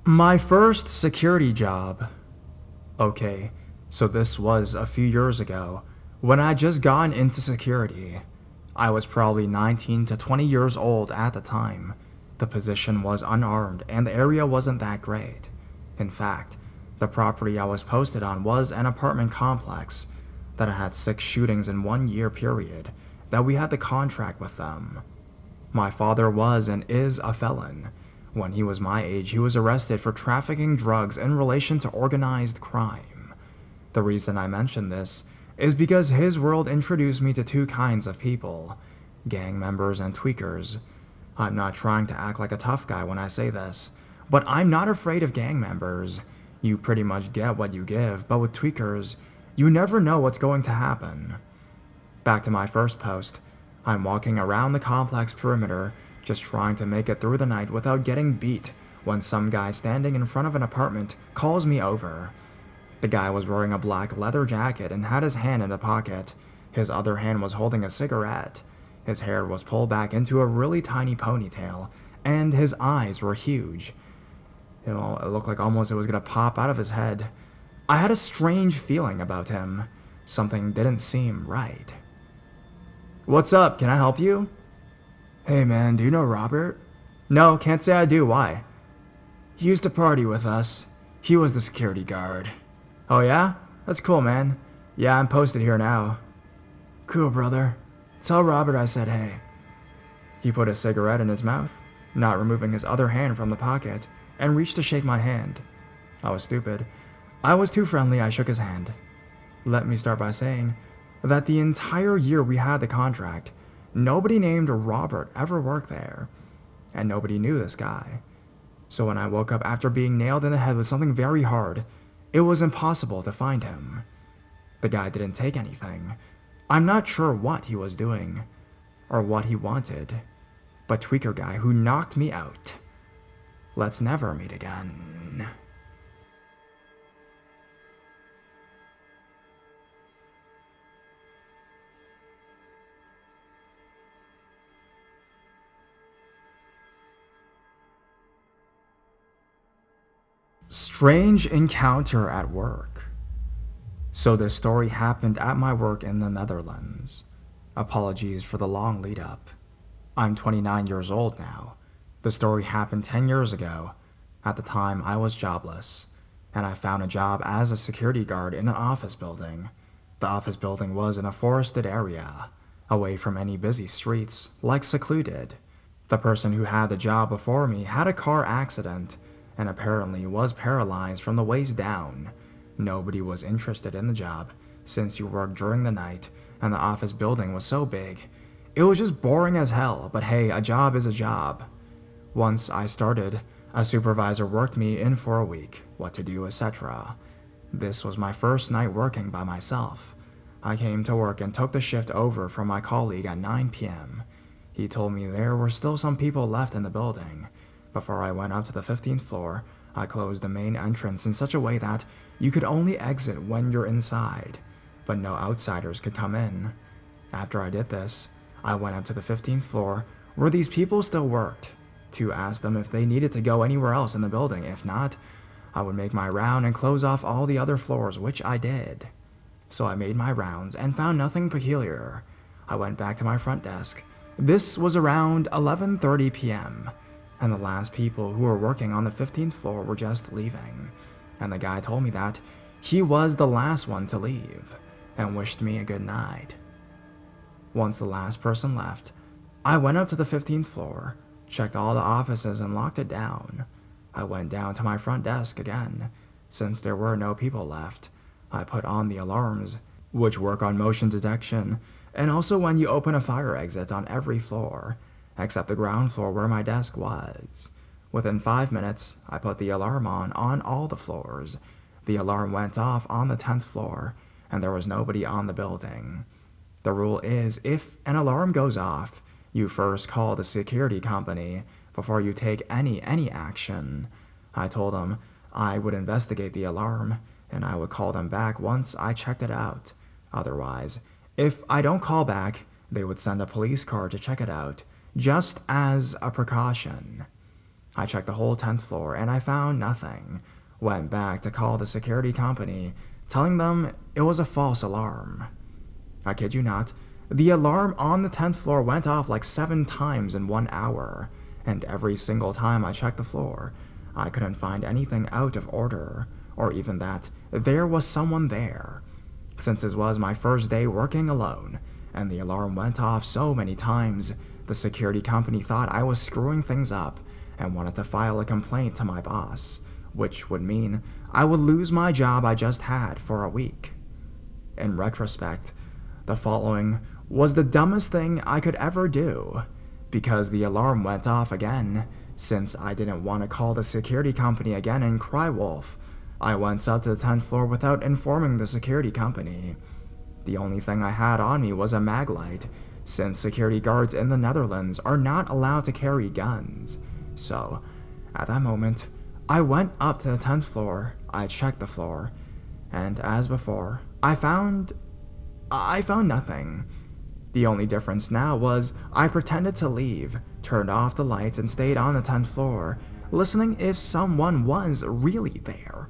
My first security job. Okay, so this was a few years ago when I just gotten into security. I was probably 19 to 20 years old at the time. The position was unarmed and the area wasn't that great. In fact, the property I was posted on was an apartment complex that had 6 shootings in 1 year period that we had the contract with them. My father was and is a felon. When he was my age, he was arrested for trafficking drugs in relation to organized crime. The reason I mention this is because his world introduced me to two kinds of people: gang members and tweakers. I'm not trying to act like a tough guy when I say this, but I'm not afraid of gang members. You pretty much get what you give, but with tweakers, you never know what's going to happen. Back to my first post. I'm walking around the complex perimeter, just trying to make it through the night without getting beat, when some guy standing in front of an apartment calls me over. The guy was wearing a black leather jacket and had his hand in a pocket. His other hand was holding a cigarette. His hair was pulled back into a really tiny ponytail, and his eyes were huge. It looked like almost it was gonna pop out of his head. I had a strange feeling about him. Something didn't seem right. "What's up? Can I help you?" "Hey man, do you know Robert?" "No, can't say I do. Why?" "He used to party with us. He was the security guard." "Oh yeah? That's cool, man. Yeah, I'm posted here now." "Cool, brother. Tell Robert I said hey." He put a cigarette in his mouth, not removing his other hand from the pocket, and reached to shake my hand. I was stupid. I was too friendly. I shook his hand. Let me start by saying that the entire year we had the contract, nobody named Robert ever worked there, and nobody knew this guy. So when I woke up after being nailed in the head with something very hard, it was impossible to find him. The guy didn't take anything. I'm not sure what he was doing, or what he wanted, but tweaker guy who knocked me out. Let's never meet again. Strange encounter at work. So this story happened at my work in the Netherlands. Apologies for the long lead up. I'm 29 years old now. The story happened 10 years ago. At the time, I was jobless, and I found a job as a security guard in an office building. The office building was in a forested area, away from any busy streets, like secluded. The person who had the job before me had a car accident and apparently was paralyzed from the waist down. Nobody was interested in the job, since you worked during the night and the office building was so big. It was just boring as hell, but hey, a job is a job. Once I started, a supervisor worked me in for a week, what to do, etc. This was my first night working by myself. I came to work and took the shift over from my colleague at 9 p.m. He told me there were still some people left in the building. Before I went up to the 15th floor, I closed the main entrance in such a way that you could only exit when you're inside, but no outsiders could come in. After I did this, I went up to the 15th floor where these people still worked, to ask them if they needed to go anywhere else in the building. If not, I would make my round and close off all the other floors, which I did. So I made my rounds and found nothing peculiar. I went back to my front desk. This was around 11:30 p.m., and the last people who were working on the 15th floor were just leaving, and the guy told me that he was the last one to leave, and wished me a good night. Once the last person left, I went up to the 15th floor, checked all the offices and locked it down. I went down to my front desk again. Since there were no people left, I put on the alarms, which work on motion detection, and also when you open a fire exit on every floor, except the ground floor where my desk was. Within 5 minutes, I put the alarm on all the floors. The alarm went off on the 10th floor, and there was nobody on the building. The rule is, if an alarm goes off, you first call the security company before you take any action. I told them I would investigate the alarm, and I would call them back once I checked it out. Otherwise, if I don't call back, they would send a police car to check it out, just as a precaution. I checked the whole 10th floor and I found nothing. Went back to call the security company, telling them it was a false alarm. I kid you not, the alarm on the 10th floor went off like 7 times in 1 hour, and every single time I checked the floor, I couldn't find anything out of order, or even that there was someone there. Since this was my first day working alone, and the alarm went off so many times, the security company thought I was screwing things up and wanted to file a complaint to my boss, which would mean I would lose my job I just had for a week. In retrospect, the following was the dumbest thing I could ever do, because the alarm went off again. Since I didn't want to call the security company again and cry wolf, I went up to the 10th floor without informing the security company. The only thing I had on me was a mag light, since security guards in the Netherlands are not allowed to carry guns. So, at that moment, I went up to the 10th floor, I checked the floor, and as before, I found nothing. The only difference now was I pretended to leave, turned off the lights, and stayed on the 10th floor, listening if someone was really there.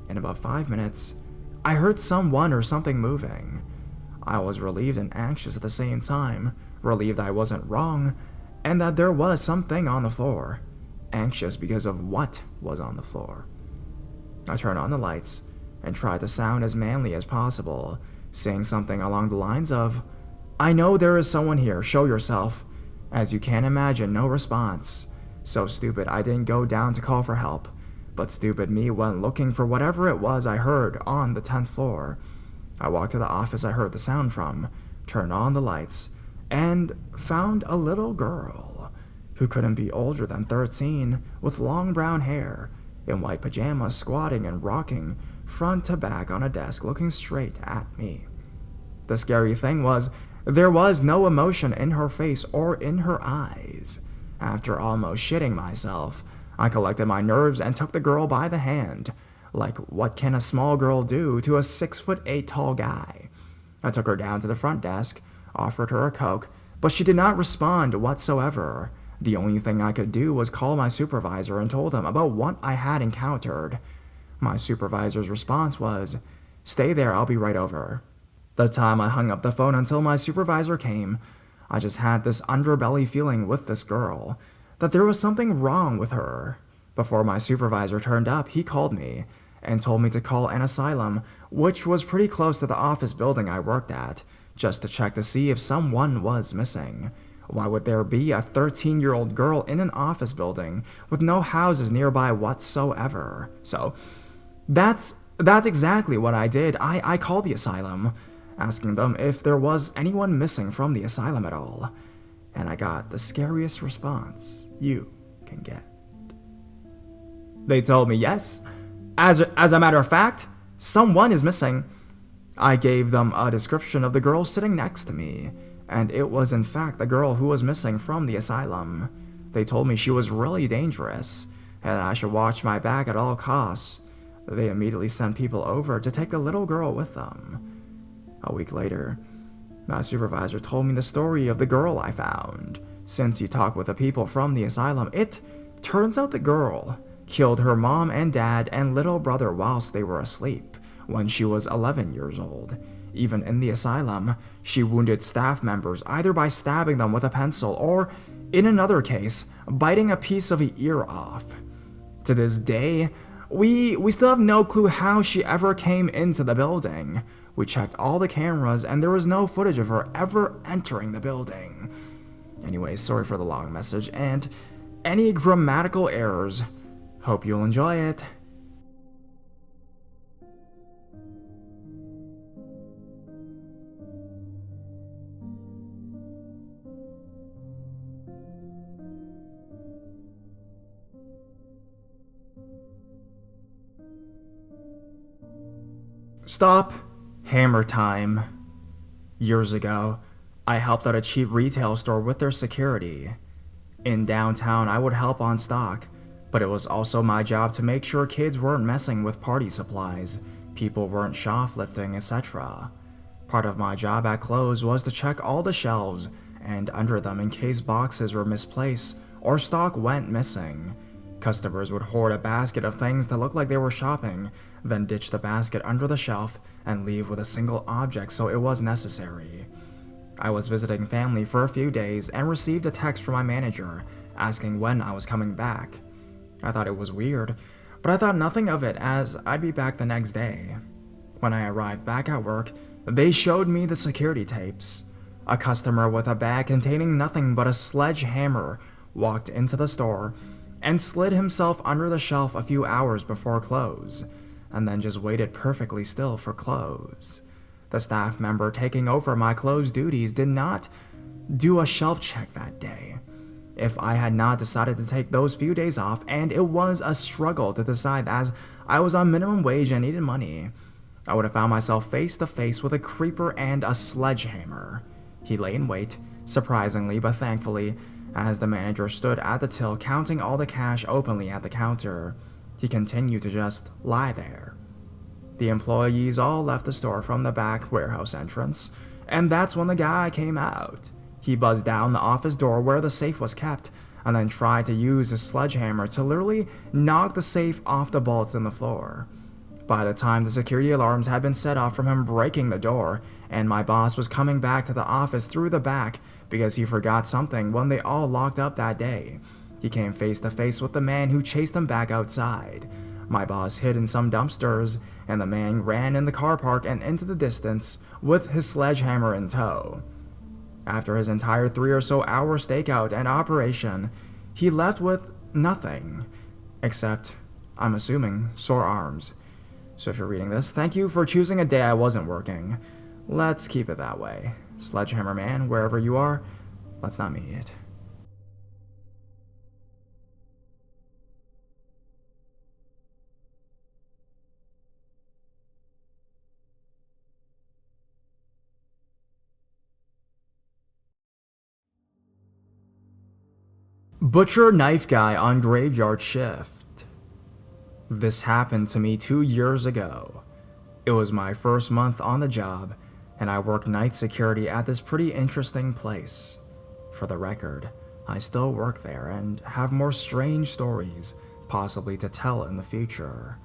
In about 5 minutes, I heard someone or something moving. I was relieved and anxious at the same time, relieved I wasn't wrong, and that there was something on the floor. Anxious because of what was on the floor. I turned on the lights and tried to sound as manly as possible, saying something along the lines of, "I know there is someone here, show yourself." As you can imagine, no response. So stupid I didn't go down to call for help, but stupid me went looking for whatever it was I heard on the 10th floor. I walked to the office I heard the sound from, turned on the lights, and found a little girl who couldn't be older than 13, with long brown hair, in white pajamas, squatting and rocking front to back on a desk looking straight at me. The scary thing was, there was no emotion in her face or in her eyes. After almost shitting myself, I collected my nerves and took the girl by the hand. Like, what can a small girl do to a 6'8" tall guy? I took her down to the front desk, offered her a Coke, but she did not respond whatsoever. The only thing I could do was call my supervisor and told him about what I had encountered. My supervisor's response was, "Stay there, I'll be right over." The time I hung up the phone until my supervisor came, I just had this underbelly feeling with this girl, that there was something wrong with her. Before my supervisor turned up, he called me and told me to call an asylum, which was pretty close to the office building I worked at, just to check to see if someone was missing. Why would there be a 13-year-old girl in an office building with no houses nearby whatsoever? So, that's exactly what I did. I called the asylum, asking them if there was anyone missing from the asylum at all. And I got the scariest response you can get. They told me yes. As a matter of fact, someone is missing. I gave them a description of the girl sitting next to me, and it was in fact the girl who was missing from the asylum. They told me she was really dangerous, and I should watch my back at all costs. They immediately sent people over to take the little girl with them. A week later, my supervisor told me the story of the girl I found. Since you talk with the people from the asylum, it turns out the girl killed her mom and dad and little brother whilst they were asleep when she was 11 years old. Even in the asylum, she wounded staff members either by stabbing them with a pencil or, in another case, biting a piece of an ear off. To this day, we still have no clue how she ever came into the building. We checked all the cameras and there was no footage of her ever entering the building. Anyway, sorry for the long message and any grammatical errors. Hope you'll enjoy it. Stop. Hammer time. Years ago, I helped out a cheap retail store with their security. In downtown, I would help on stock, but it was also my job to make sure kids weren't messing with party supplies, people weren't shoplifting, etc. Part of my job at close was to check all the shelves and under them in case boxes were misplaced or stock went missing. Customers would hoard a basket of things that looked like they were shopping, then ditch the basket under the shelf and leave with a single object so it was necessary. I was visiting family for a few days and received a text from my manager asking when I was coming back. I thought it was weird, but I thought nothing of it as I'd be back the next day. When I arrived back at work, they showed me the security tapes. A customer with a bag containing nothing but a sledgehammer walked into the store and slid himself under the shelf a few hours before close, and then just waited perfectly still for close. The staff member taking over my close duties did not do a shelf check that day. If I had not decided to take those few days off, and it was a struggle to decide as I was on minimum wage and needed money, I would have found myself face to face with a creeper and a sledgehammer. He lay in wait, surprisingly but thankfully, as the manager stood at the till counting all the cash openly at the counter. He continued to just lie there. The employees all left the store from the back warehouse entrance, and that's when the guy came out. He buzzed down the office door where the safe was kept, and then tried to use his sledgehammer to literally knock the safe off the bolts in the floor. By the time the security alarms had been set off from him breaking the door, and my boss was coming back to the office through the back because he forgot something when they all locked up that day, he came face to face with the man who chased him back outside. My boss hid in some dumpsters, and the man ran in the car park and into the distance with his sledgehammer in tow. After his entire 3 or so hour stakeout and operation, he left with nothing, except, I'm assuming, sore arms. So if you're reading this, thank you for choosing a day I wasn't working. Let's keep it that way. Sledgehammer man, wherever you are, let's not meet. Butcher knife guy on graveyard shift. This happened to me 2 years ago. It was my first month on the job, and I worked night security at this pretty interesting place. For the record, I still work there and have more strange stories possibly to tell in the future.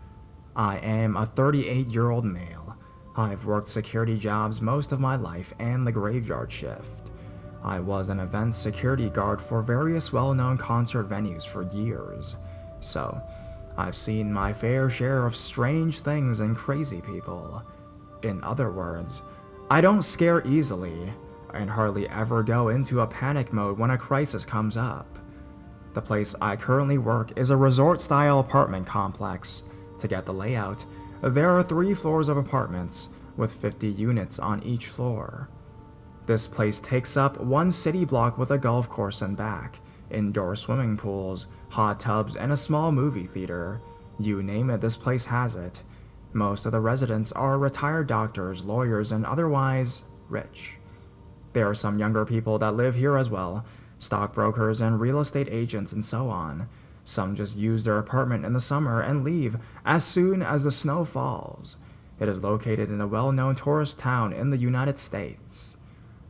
I am a 38-year-old male. I've worked security jobs most of my life and the graveyard shift. I was an event security guard for various well-known concert venues for years, so I've seen my fair share of strange things and crazy people. In other words, I don't scare easily, and hardly ever go into a panic mode when a crisis comes up. The place I currently work is a resort-style apartment complex. To get the layout, there are 3 floors of apartments, with 50 units on each floor. This place takes up 1 city block with a golf course and back, indoor swimming pools, hot tubs, and a small movie theater. You name it, this place has it. Most of the residents are retired doctors, lawyers, and otherwise rich. There are some younger people that live here as well, stockbrokers and real estate agents and so on. Some just use their apartment in the summer and leave as soon as the snow falls. It is located in a well-known tourist town in the United States.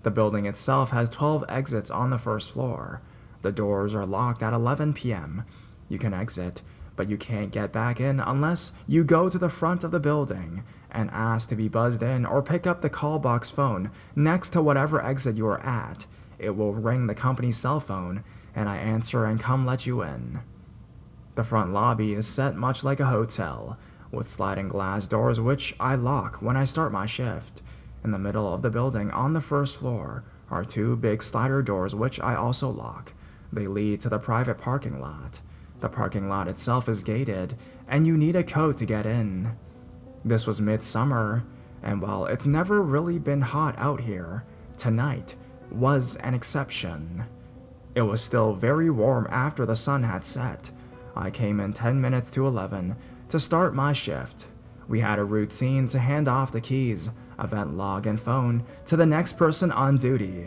The building itself has 12 exits on the first floor. The doors are locked at 11 p.m. You can exit, but you can't get back in unless you go to the front of the building and ask to be buzzed in or pick up the call box phone next to whatever exit you are at. It will ring the company's cell phone, and I answer and come let you in. The front lobby is set much like a hotel, with sliding glass doors which I lock when I start my shift. In the middle of the building on the first floor are 2 big slider doors which I also lock. They lead to the private parking lot. The parking lot itself is gated, and you need a code to get in. This was midsummer, and while it's never really been hot out here, tonight was an exception. It was still very warm after the sun had set. I came in 10 minutes to 11 to start my shift. We had a routine to hand off the keys, event log, and phone to the next person on duty.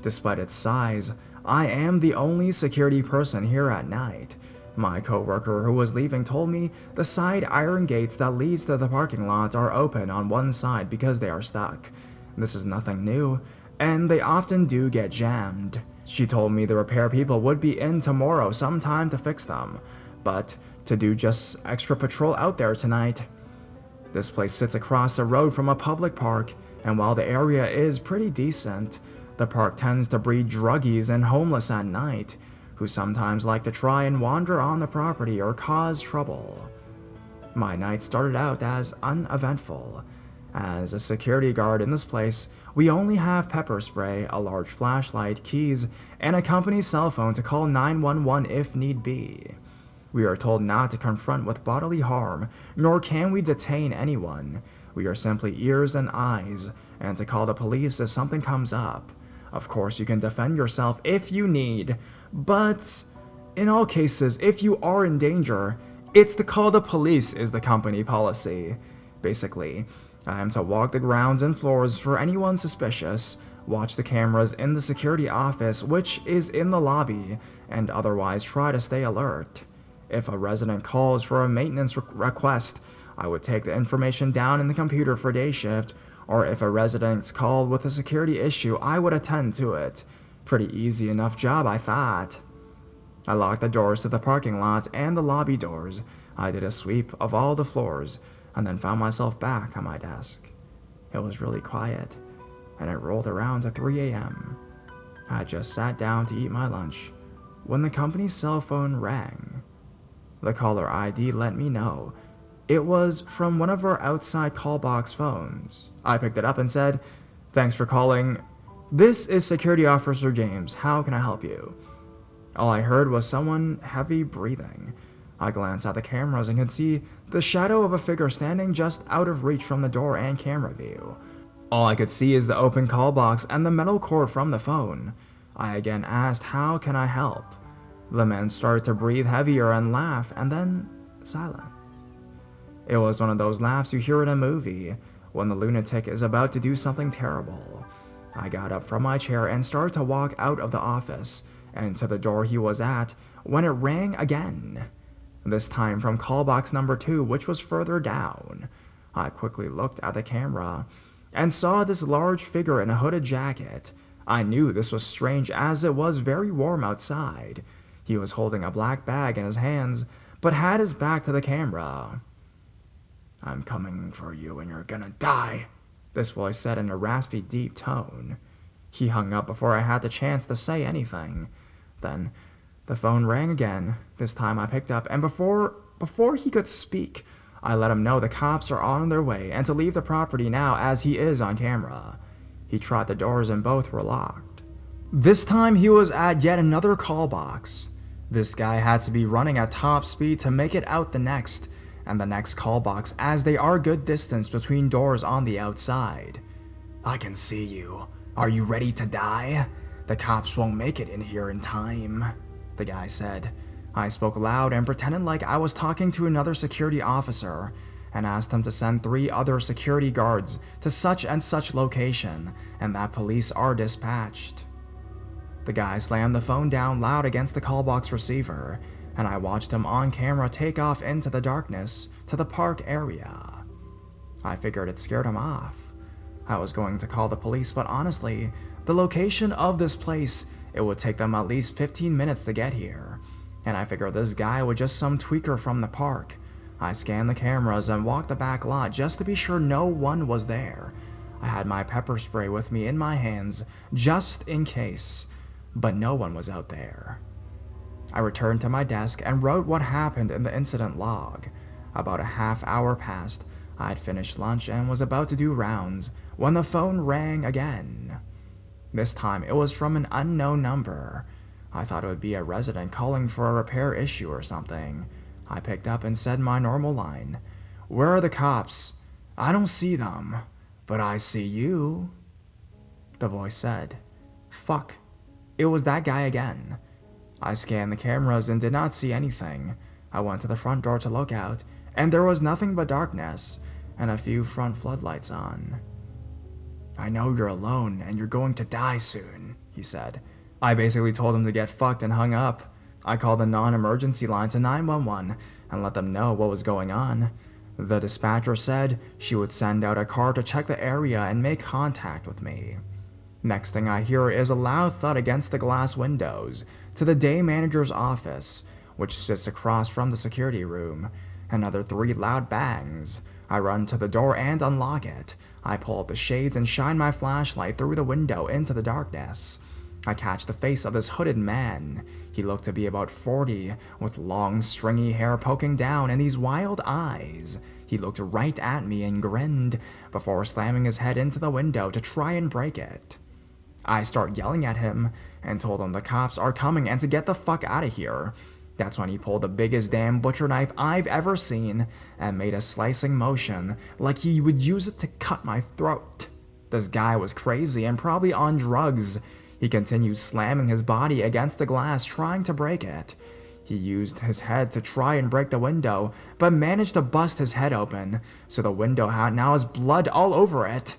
Despite its size, I am the only security person here at night. My coworker who was leaving told me the side iron gates that leads to the parking lot are open on one side because they are stuck. This is nothing new, and they often do get jammed. She told me the repair people would be in tomorrow sometime to fix them, but to do just extra patrol out there tonight. This place sits across the road from a public park, and while the area is pretty decent, the park tends to breed druggies and homeless at night, who sometimes like to try and wander on the property or cause trouble. My night started out as uneventful. As a security guard in this place, we only have pepper spray, a large flashlight, keys, and a company cell phone to call 911 if need be. We are told not to confront with bodily harm, nor can we detain anyone. We are simply ears and eyes, and to call the police if something comes up. Of course, you can defend yourself if you need, but in all cases, if you are in danger, it's to call the police is the company policy. Basically, I am to walk the grounds and floors for anyone suspicious, watch the cameras in the security office, which is in the lobby, and otherwise try to stay alert. If a resident calls for a maintenance request, I would take the information down in the computer for day shift, or if a resident called with a security issue, I would attend to it. Pretty easy enough job, I thought. I locked the doors to the parking lot and the lobby doors. I did a sweep of all the floors, and then found myself back on my desk. It was really quiet, and it rolled around to 3 a.m. I had just sat down to eat my lunch when the company's cell phone rang. The caller ID let me know it was from one of our outside call box phones. I picked it up and said, "Thanks for calling. This is Security Officer James. How can I help you?" All I heard was someone heavy breathing. I glanced at the cameras and could see the shadow of a figure standing just out of reach from the door and camera view. All I could see is the open call box and the metal cord from the phone. I again asked, "How can I help?" The man started to breathe heavier and laugh, and then silence. It was one of those laughs you hear in a movie, when the lunatic is about to do something terrible. I got up from my chair and started to walk out of the office, and to the door he was at, when it rang again. This time from call box number 2, which was further down. I quickly looked at the camera, and saw this large figure in a hooded jacket. I knew this was strange as it was very warm outside. He was holding a black bag in his hands, but had his back to the camera. "I'm coming for you and you're gonna die," this voice said in a raspy, deep tone. He hung up before I had the chance to say anything. Then the phone rang again. This time I picked up, and before he could speak, I let him know the cops are on their way and to leave the property now as he is on camera. He tried the doors and both were locked. This time he was at yet another call box. This guy had to be running at top speed to make it out the next and the next call box, as they are good distance between doors on the outside. "I can see you. Are you ready to die? The cops won't make it in here in time," the guy said. I spoke loud and pretended like I was talking to another security officer, and asked him to send 3 other security guards to such and such location, and that police are dispatched. The guy slammed the phone down loud against the call box receiver, and I watched him on camera take off into the darkness to the park area. I figured it scared him off. I was going to call the police, but honestly, the location of this place, it would take them at least 15 minutes to get here, and I figured this guy was just some tweaker from the park. I scanned the cameras and walked the back lot just to be sure no one was there. I had my pepper spray with me in my hands, just in case, but no one was out there. I returned to my desk and wrote what happened in the incident log. About a half hour passed. I had finished lunch and was about to do rounds when the phone rang again. This time it was from an unknown number. I thought it would be a resident calling for a repair issue or something. I picked up and said my normal line. "Where are the cops?" "I don't see them, but I see you," the voice said. Fuck. It was that guy again. I scanned the cameras and did not see anything. I went to the front door to look out, and there was nothing but darkness and a few front floodlights on. "I know you're alone and you're going to die soon," he said. I basically told him to get fucked and hung up. I called the non-emergency line to 911 and let them know what was going on. The dispatcher said she would send out a car to check the area and make contact with me. Next thing I hear is a loud thud against the glass windows to the day manager's office. which sits across from the security room. Another 3 loud bangs. I run to the door and unlock it. I pull up the shades and shine my flashlight through the window into the darkness. I catch the face of this hooded man. He looked to be about 40, with long, stringy hair poking down and these wild eyes. He looked right at me and grinned before slamming his head into the window to try and break it. I start yelling at him and told him the cops are coming and to get the fuck out of here. That's when he pulled the biggest damn butcher knife I've ever seen and made a slicing motion like he would use it to cut my throat. This guy was crazy and probably on drugs. He continued slamming his body against the glass, trying to break it. He used his head to try and break the window, but managed to bust his head open, so the window now has blood all over it.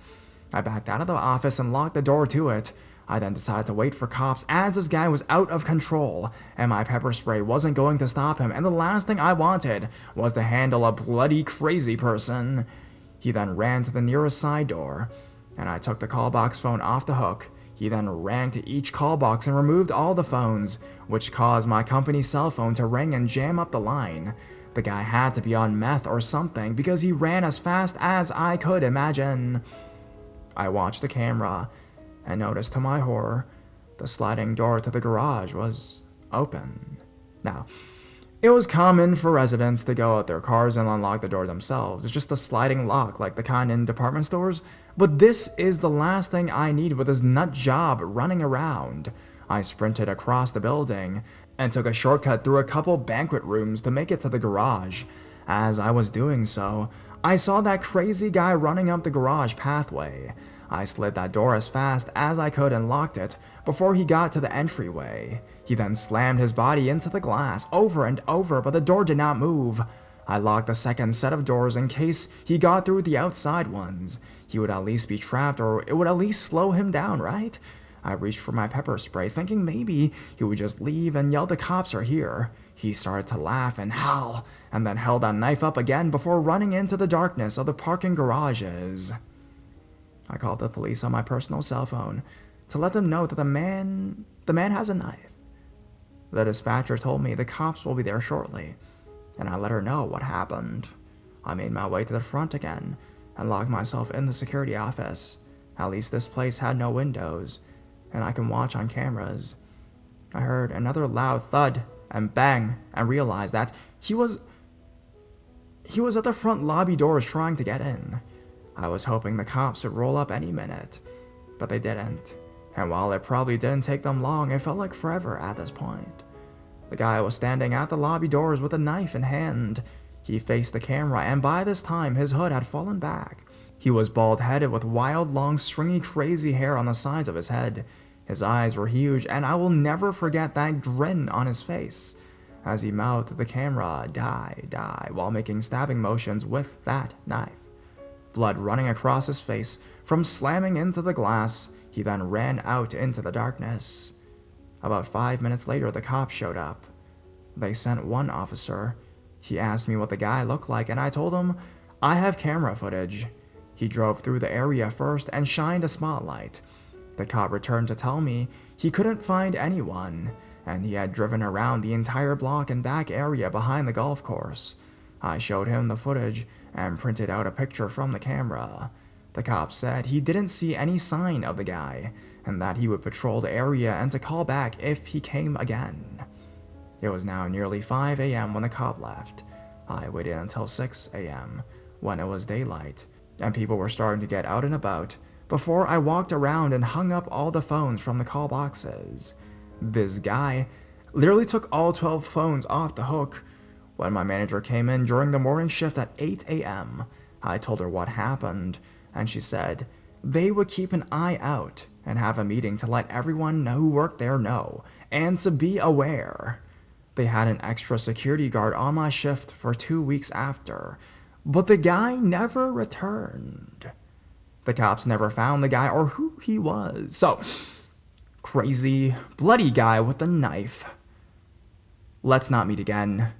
I backed out of the office and locked the door to it. I then decided to wait for cops as this guy was out of control, and my pepper spray wasn't going to stop him, and the last thing I wanted was to handle a bloody crazy person. He then ran to the nearest side door, and I took the call box phone off the hook. He then ran to each call box and removed all the phones, which caused my company's cell phone to ring and jam up the line. The guy had to be on meth or something because he ran as fast as I could imagine. I watched the camera and noticed to my horror, the sliding door to the garage was open. Now, it was common for residents to go out their cars and unlock the door themselves. It's just a sliding lock like the kind in department stores. But this is the last thing I need with this nut job running around. I sprinted across the building and took a shortcut through a couple banquet rooms to make it to the garage. As I was doing so, I saw that crazy guy running up the garage pathway. I slid that door as fast as I could and locked it before he got to the entryway. He then slammed his body into the glass over and over, but the door did not move. I locked the second set of doors in case he got through the outside ones. He would at least be trapped, or it would at least slow him down, right? I reached for my pepper spray, thinking maybe he would just leave and yell the cops are here. He started to laugh and howl, and then held that knife up again before running into the darkness of the parking garages. I called the police on my personal cell phone to let them know that the man has a knife. The dispatcher told me the cops will be there shortly, and I let her know what happened. I made my way to the front again and locked myself in the security office. At least this place had no windows, and I can watch on cameras. I heard another loud thud and bang and realized that he was at the front lobby doors trying to get in. I was hoping the cops would roll up any minute, but they didn't. And while it probably didn't take them long, it felt like forever at this point. The guy was standing at the lobby doors with a knife in hand. He faced the camera, and by this time, his hood had fallen back. He was bald-headed with wild, long, stringy, crazy hair on the sides of his head. His eyes were huge, and I will never forget that grin on his face as he mouthed to the camera, "Die, die," while making stabbing motions with that knife. Blood running across his face from slamming into the glass. He then ran out into the darkness. About 5 minutes later, the cops showed up. They sent one officer. He asked me what the guy looked like, and I told him I have camera footage. He drove through the area first and shined a spotlight. The cop returned to tell me he couldn't find anyone, and he had driven around the entire block and back area behind the golf course. I showed him the footage and printed out a picture from the camera. The cop said he didn't see any sign of the guy, and that he would patrol the area and to call back if he came again. It was now nearly 5 a.m. when the cop left. I waited until 6 a.m., when it was daylight, and people were starting to get out and about, before I walked around and hung up all the phones from the call boxes. This guy literally took all 12 phones off the hook. When my manager came in during the morning shift at 8 a.m., I told her what happened, and she said they would keep an eye out and have a meeting to let everyone who worked there know, and to be aware. They had an extra security guard on my shift for 2 weeks after, but the guy never returned. The cops never found the guy or who he was. So, crazy, bloody guy with a knife. Let's not meet again.